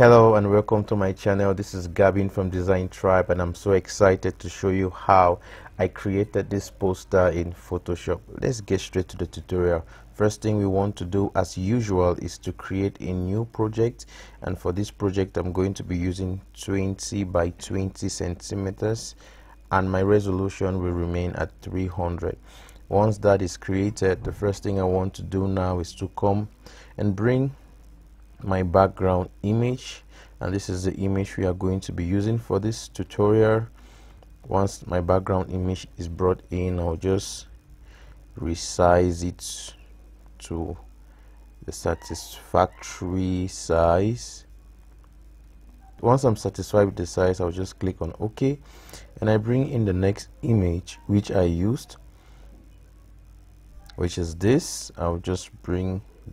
Hello and welcome to my channel. This is Gavin from Design Tribe, and I'm so excited to show you how I created this poster in Photoshop. Let's get straight to the tutorial. First thing we want to do, as usual, is to create a new project, and for this project I'm going to be using 20 by 20 centimeters, and my resolution will remain at 300. Once that is created, the first thing I want to do now is to come and bring my background image, and this is the image we are going to be using for this tutorial. Once my background image is brought in, I'll just resize it to the satisfactory size. Once I'm satisfied with the size, I'll just click on OK, and I bring in the next image which I used, which is this. I'll just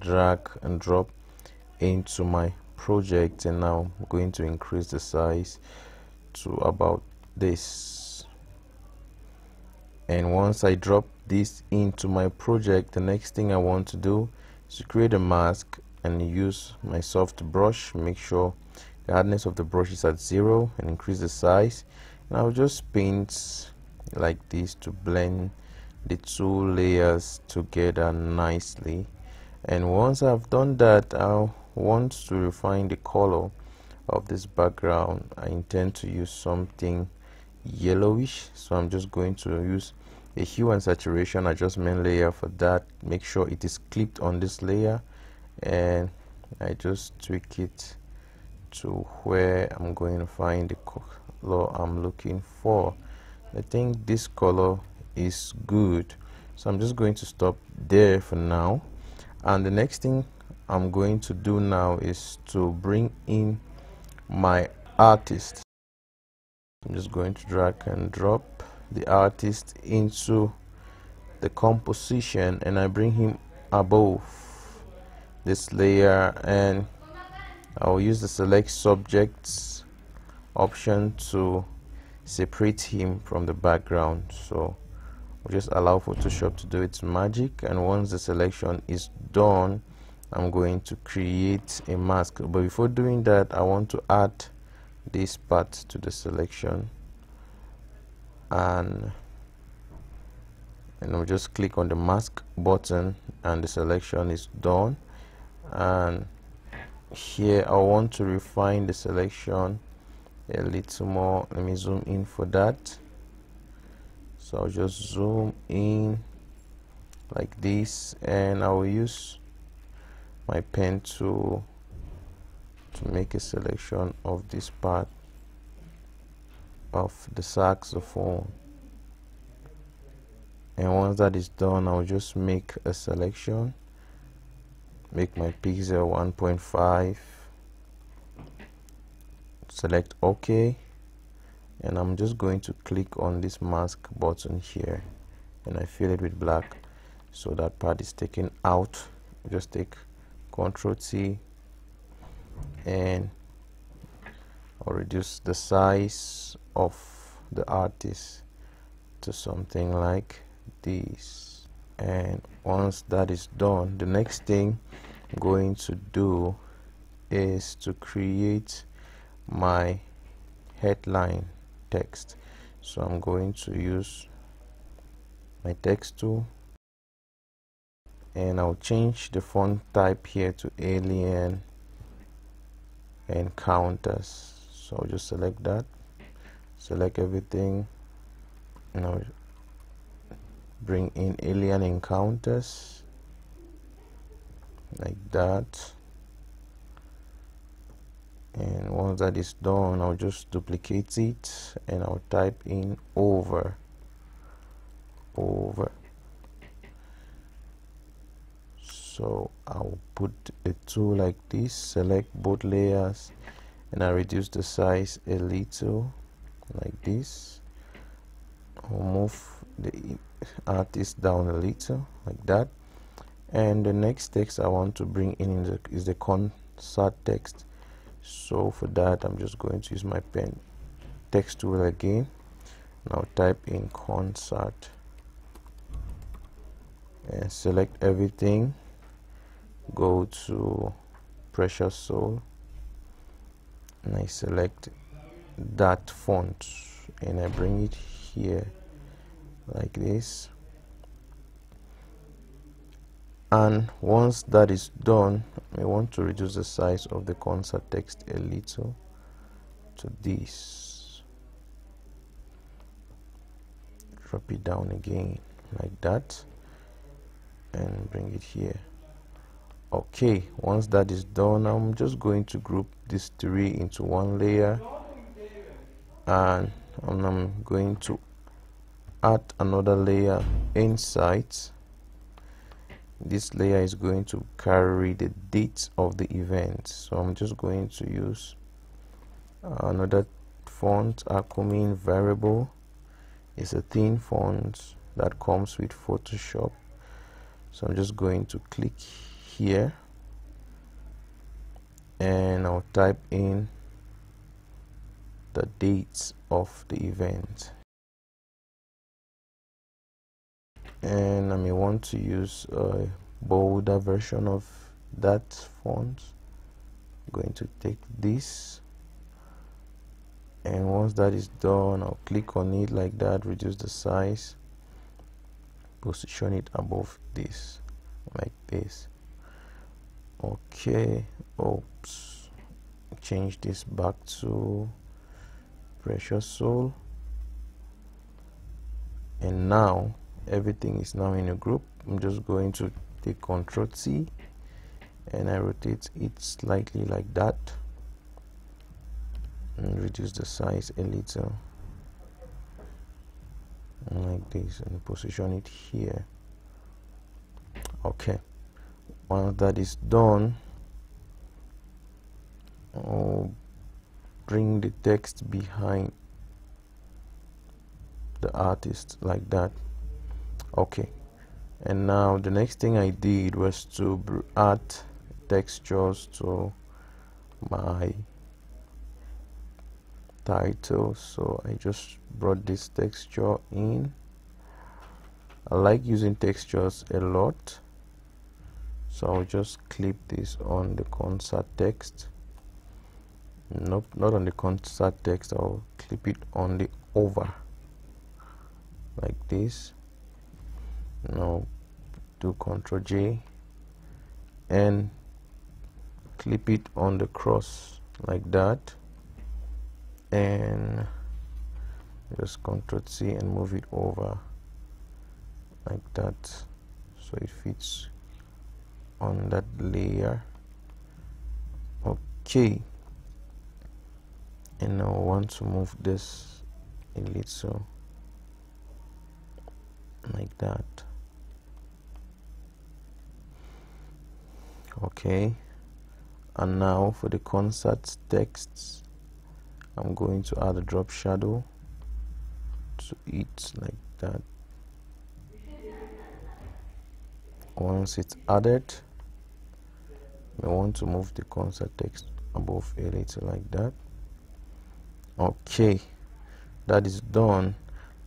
drag and drop into my project, and now I'm going to increase the size to about this. And once I drop this into my project, the next thing I want to do is to create a mask and use my soft brush. Make sure the hardness of the brush is at 0 and increase the size, and I'll just paint like this to blend the two layers together nicely. And once I've done that, I'll want to refine the color of this background. I intend to use something yellowish, so I'm just going to use a hue and saturation adjustment layer for that. Make sure it is clipped on this layer, and I just tweak it to where I'm going to find the color I'm looking for. I think this color is good, so I'm just going to stop there for now. And the next thing I'm going to do now is to bring in my artist. I'm just going to drag and drop the artist into the composition, and I bring him above this layer, and I'll use the select subjects option to separate him from the background. So we'll just allow Photoshop to do its magic, and once the selection is done, I'm going to create a mask. But before doing that, I want to add this part to the selection, and I'll just click on the mask button, and the selection is done. And here I want to refine the selection a little more. Let me zoom in for that. So I'll just zoom in like this, and I will use my pen tool to make a selection of this part of the saxophone. And once that is done, I'll just make a selection, make my pixel 1.5, select OK, and I'm just going to click on this mask button here, and I fill it with black so that part is taken out. Just take Ctrl T, and I'll reduce the size of the artist to something like this. And once that is done, the next thing I'm going to do is to create my headline text. So I'm going to use my text tool, and I'll change the font type here to alien encounters. So I'll just select that, select everything, and I'll bring in alien encounters like that. And once that is done, I'll just duplicate it, and I'll type in over. So I'll put the tool like this, select both layers, and I reduce the size a little like this. I'll move the artist down a little like that. And the next text I want to bring in is the concert text. So for that, I'm just going to use my pen text tool again. Now type in concert and select everything. Go to Precious Soul, and I select that font and I bring it here like this. And once that is done, I want to reduce the size of the concert text a little to this. Drop it down again like that and bring it here. Okay, once that is done, I'm just going to group these three into one layer, and I'm going to add another layer inside. This layer is going to carry the date of the event, so I'm just going to use another font, Aquamin variable. It's a thin font that comes with Photoshop, so I'm just going to click here and I'll type in the dates of the event, and I may want to use a bolder version of that font. I'm going to take this, and once that is done, I'll click on it like that, reduce the size, position it above this like this. Okay, oops, change this back to Precious Soul, and now everything is now in a group. I'm just going to take Ctrl T and I rotate it slightly like that and reduce the size a little like this and position it here. Okay, once that is done, I'll bring the text behind the artist like that. Okay, and now the next thing I did was to add textures to my title, so I just brought this texture in. I like using textures a lot, so I'll just clip this on the concert text. Nope, not on the concert text. I'll clip it on the over like this. Now do Ctrl J and clip it on the cross like that, and just Ctrl C and move it over like that so it fits on that layer. Okay, and now I want to move this a little like that. Okay, and now for the concert text, I'm going to add a drop shadow to it like that. Once it's added, I want to move the concert text above a little like that. Okay, that is done.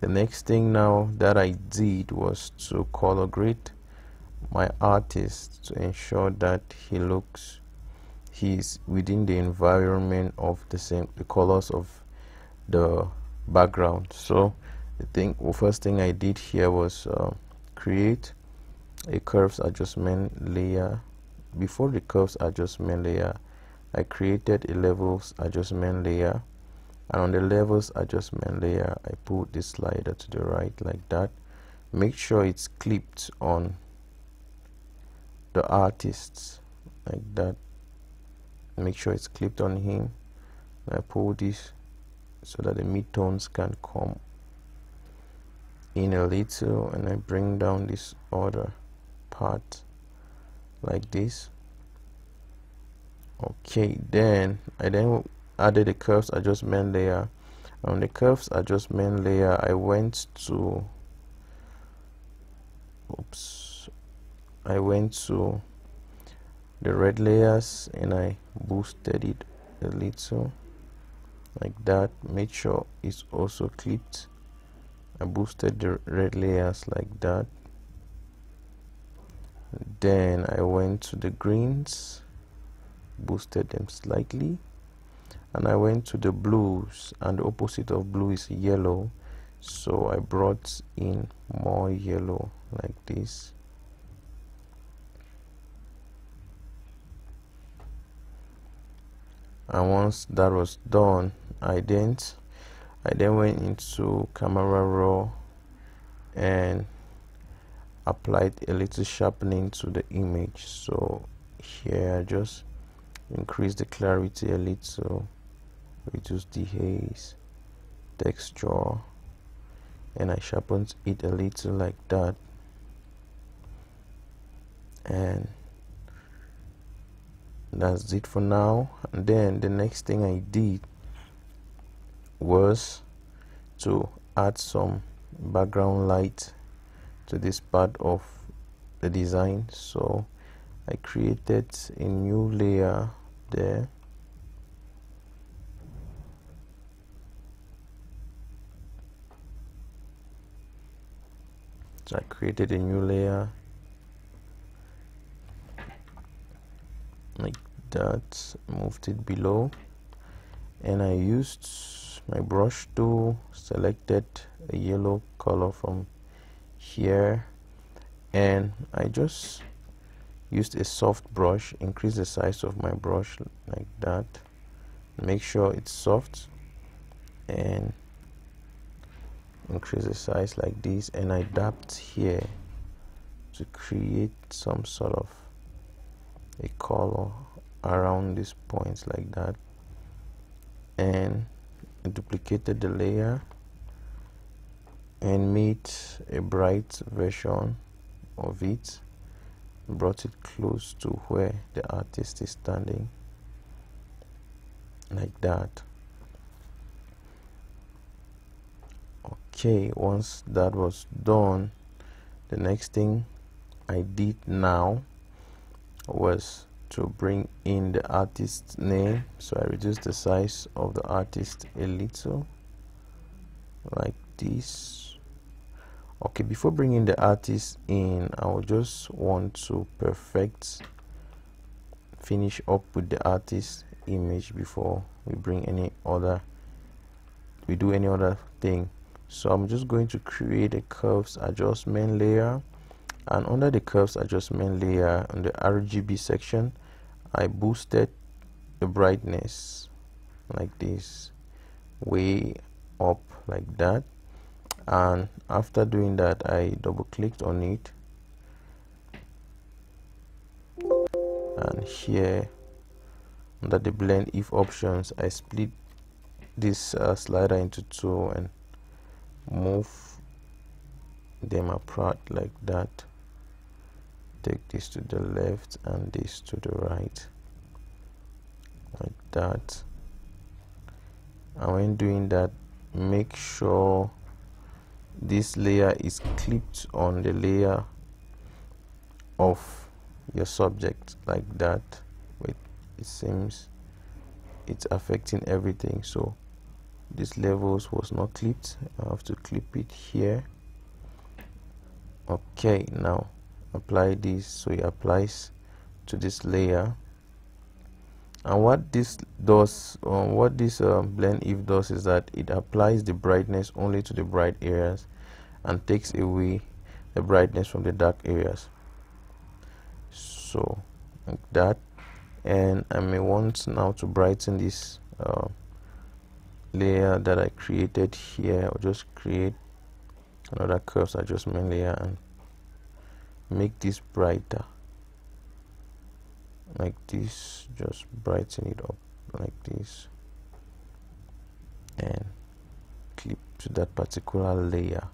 The next thing now that I did was to color grade my artist to ensure that he's within the environment of the colors of the background. So the first thing I did here was create a curves adjustment layer. Before the curves adjustment layer, I created a levels adjustment layer, and on the levels adjustment layer I put this slider to the right like that. Make sure it's clipped on the artist like that. Make sure it's clipped on him. I pull this so that the midtones can come in a little, and I bring down this other part like this. Okay, then I added the curves adjustment layer. On the curves adjustment layer, I went to the red layers and I boosted it a little like that. Make sure it's also clipped. I boosted the red layers like that. Then I went to the greens, boosted them slightly, and I went to the blues, and the opposite of blue is yellow, so I brought in more yellow like this. And once that was done, I then went into camera raw and applied a little sharpening to the image. So here I just increase the clarity a little, reduce the haze, texture, and I sharpened it a little like that. And that's it for now. And then the next thing I did was to add some background light to this part of the design. So I created a new layer there. So I created a new layer like that, moved it below, and I used my brush tool, selected a yellow color from here, and I just used a soft brush, increase the size of my brush like that, make sure it's soft, and increase the size like this, and I dabbed here to create some sort of a color around these points like that, and duplicated the layer and made a bright version of it, brought it close to where the artist is standing like that. Okay, once that was done, the next thing I did now was to bring in the artist's name. So I reduced the size of the artist a little like this. Okay, before bringing the artist in, I would just want to finish up with the artist image before we do any other thing. So I'm just going to create a curves adjustment layer, and under the curves adjustment layer in the RGB section, I boosted the brightness like this, way up like that. And after doing that, I double clicked on it, and here under the blend if options, I split this slider into two and move them apart like that. Take this to the left and this to the right like that. And when doing that, make sure this layer is clipped on the layer of your subject like that. Wait, it seems it's affecting everything, so this levels was not clipped. I have to clip it here. Okay, now apply this so it applies to this layer. And what this does, blend if does, is that it applies the brightness only to the bright areas and takes away the brightness from the dark areas. So like that. And I may want now to brighten this layer that I created here. I'll just create another curves adjustment layer and make this brighter like this. Just brighten it up like this and clip to that particular layer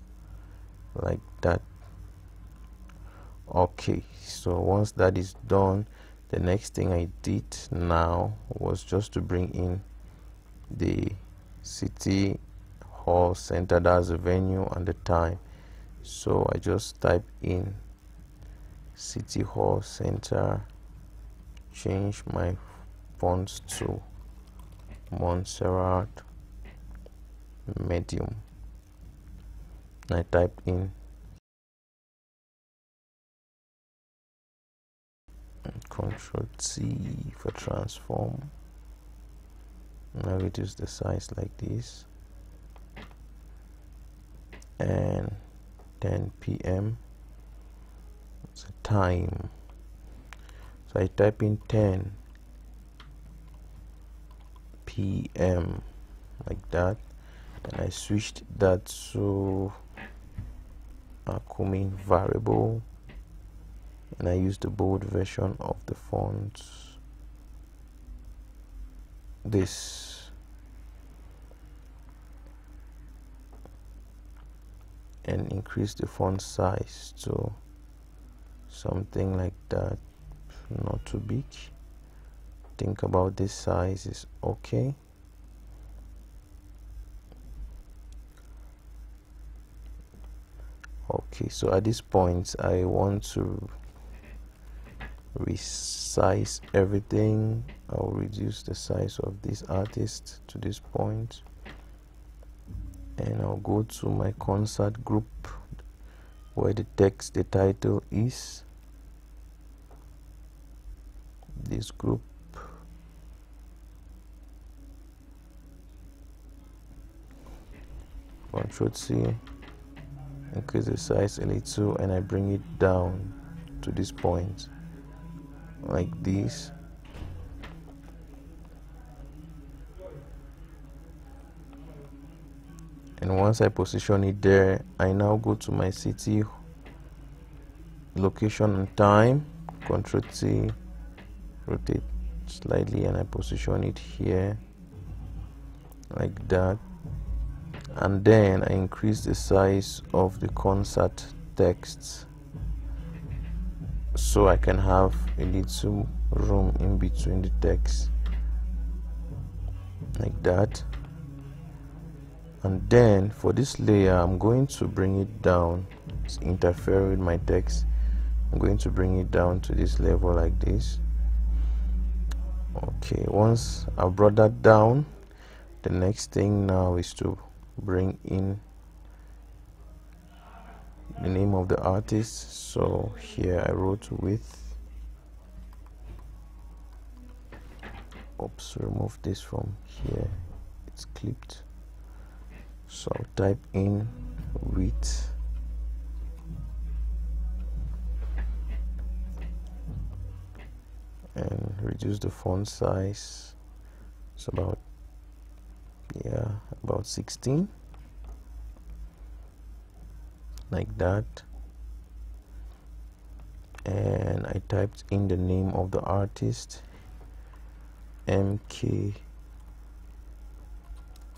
like that. Okay, so once that is done, the next thing I did now was just to bring in the city hall center, that's the venue and the time. So I just type in city hall center, change my fonts to Montserrat medium, and I typed in Ctrl T for transform I'll reduce the size like this, and 10 p.m. it's a time, so I type in 10 p.m. like that, and I switched that to a common variable, and I used the bold version of the font, this, and increase the font size to something like that, not too big. Think about this size is okay. Okay, so at this point I want to resize everything. I'll reduce the size of this artist to this point, and I'll go to my concert group where the text, the title is, this group, Ctrl C, increase the size a little, and I bring it down to this point like this. And once I position it there, I now go to my city, location and time, Ctrl T, rotate slightly, and I position it here like that. And then I increase the size of the concert text so I can have a little room in between the text like that. And then for this layer, I'm going to bring it down. It's interfering with my text. I'm going to bring it down to this level like this. Okay, once I've brought that down, the next thing now is to bring in the name of the artist. So here I wrote width. Oops, remove this from here, it's clipped. So I'll type in width, and reduce the font size. It's about 16, like that. And I typed in the name of the artist, MK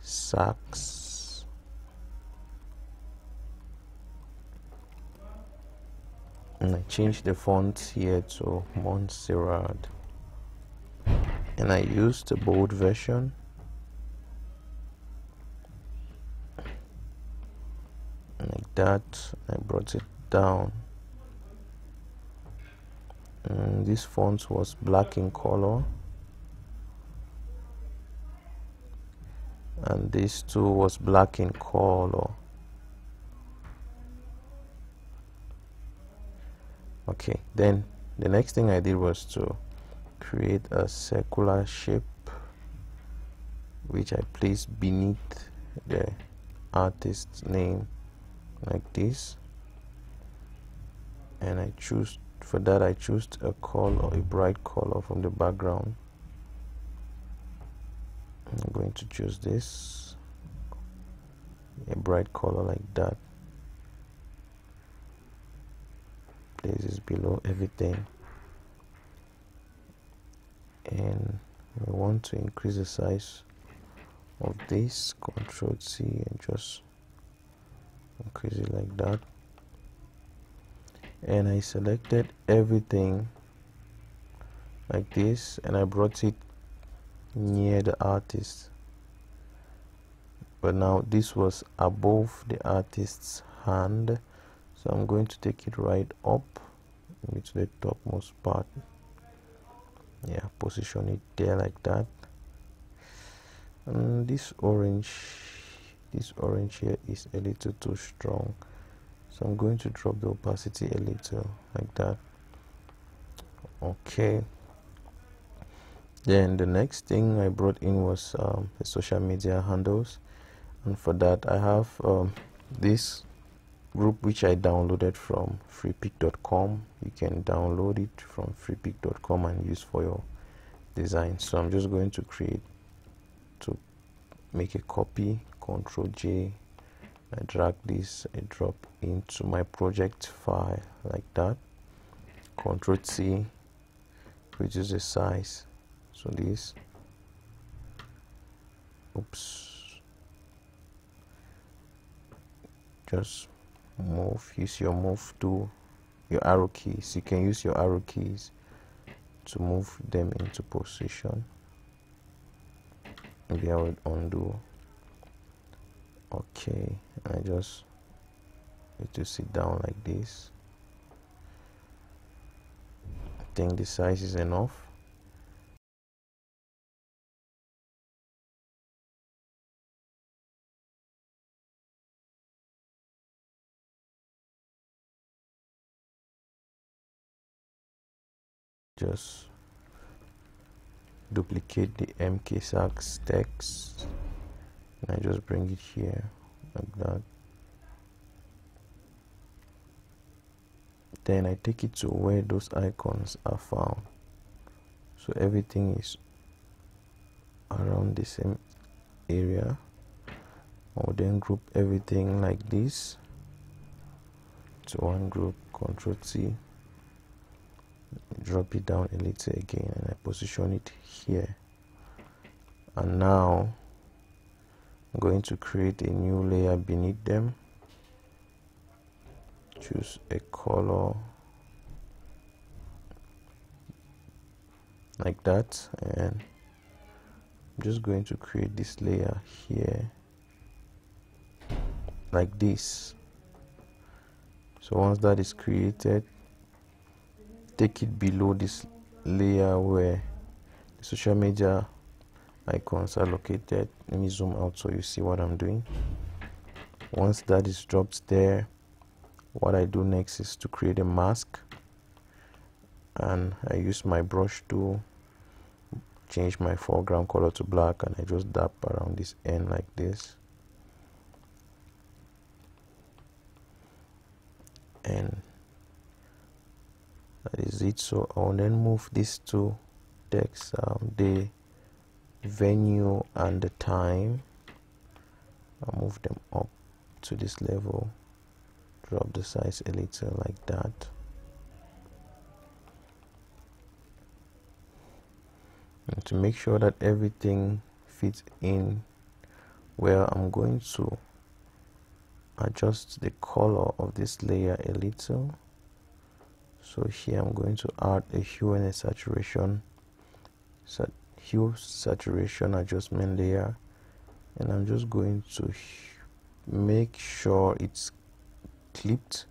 Sax, and I changed the font here to Montserrat, and I used the bold version, like that. I brought it down, and this font was black in color, and this too was black in color. Okay, then the next thing I did was to create a circular shape which I placed beneath the artist's name like this, and I choose, for that I chose a color, a bright color from the background. I'm going to choose this, a bright color like that. Place this below everything, and we want to increase the size of this. Ctrl C and just increase it like that, and I selected everything like this, and I brought it near the artist, but now this was above the artist's hand, so I'm going to take it right up to the topmost part. Yeah, position it there like that. And this orange here is a little too strong, so I'm going to drop the opacity a little like that. Okay, Then the next thing I brought in was the social media handles, and for that I have this group which I downloaded from freepik.com. You can download it from freepik.com and use for your design. So I'm just going to make a copy, Ctrl J, I drag this, I drop into my project file like that, Ctrl T, reduce the size, so this, just use your move tool, your arrow keys. You can use your arrow keys to move them into position. Maybe I would undo. Okay, I just need to sit down like this. I think the size is enough. Just duplicate the MKSAX text and I just bring it here like that. Then I take it to where those icons are found, so everything is around the same area. I will then group everything like this to one group, Ctrl T, drop it down a little again and I position it here. And now I'm going to create a new layer beneath them. Choose a color like that, and I'm just going to create this layer here like this. So once that is created, take it below this layer where the social media icons are located. Let me zoom out so you see what I'm doing. Once that is dropped there, what I do next is to create a mask, and I use my brush tool, change my foreground color to black, and I just dab around this end like this. And that is it. So I'll then move these two text, the venue and the time. I'll move them up to this level, drop the size a little like that. And to make sure that everything fits in well, I'm going to adjust the color of this layer a little. So here I'm going to add a hue and a saturation, hue saturation adjustment layer, and I'm just going to make sure it's clipped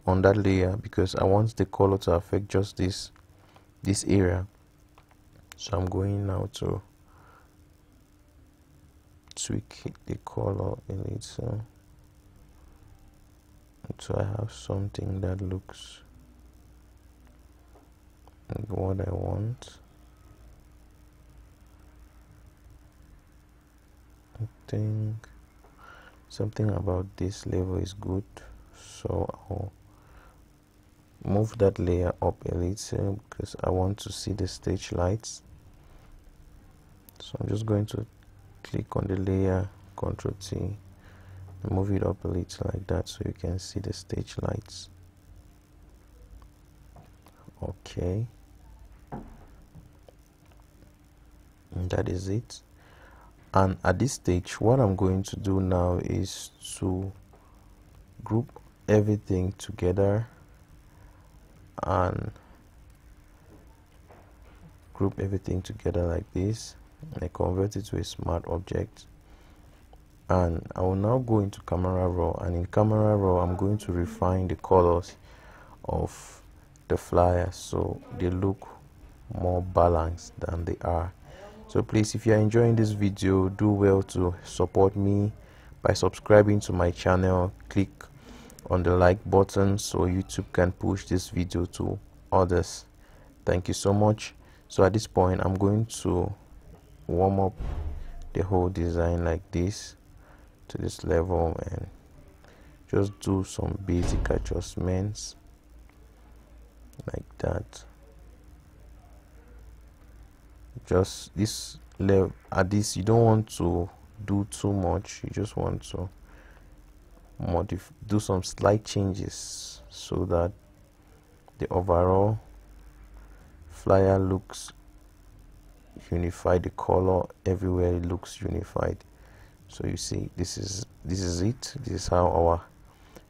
on that layer because I want the color to affect just this area. So I'm going now to tweak the color a little until I have something that looks like what I want. I think something about this level is good, so I'll move that layer up a little because I want to see the stage lights. So I'm just going to click on the layer, Ctrl T, and move it up a little like that so you can see the stage lights. Okay, and that is it. And at this stage, what I'm going to do now is to group everything together and group everything together like this. I convert it to a smart object, and I will now go into camera raw, and in camera raw I'm going to refine the colors of the flyers so they look more balanced than they are. So please, if you are enjoying this video, do well to support me by subscribing to my channel. Click on the like button so YouTube can push this video to others. Thank you so much. So at this point I'm going to warm up the whole design like this to this level and just do some basic adjustments like that. Just this level, at this you don't want to do too much, you just want to do some slight changes so that the overall flyer looks unified, the color everywhere it looks unified. So you see, this is it. This is how our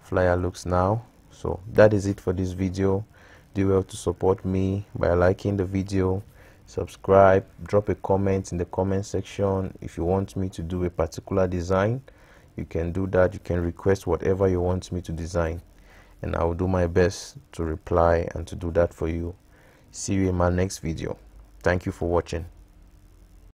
flyer looks now. So that is it for this video. Do well to support me by liking the video, subscribe, drop a comment in the comment section. If you want me to do a particular design, you can do that. You can request whatever you want me to design, and I will do my best to reply and to do that for you. See you in my next video. Thank you for watching.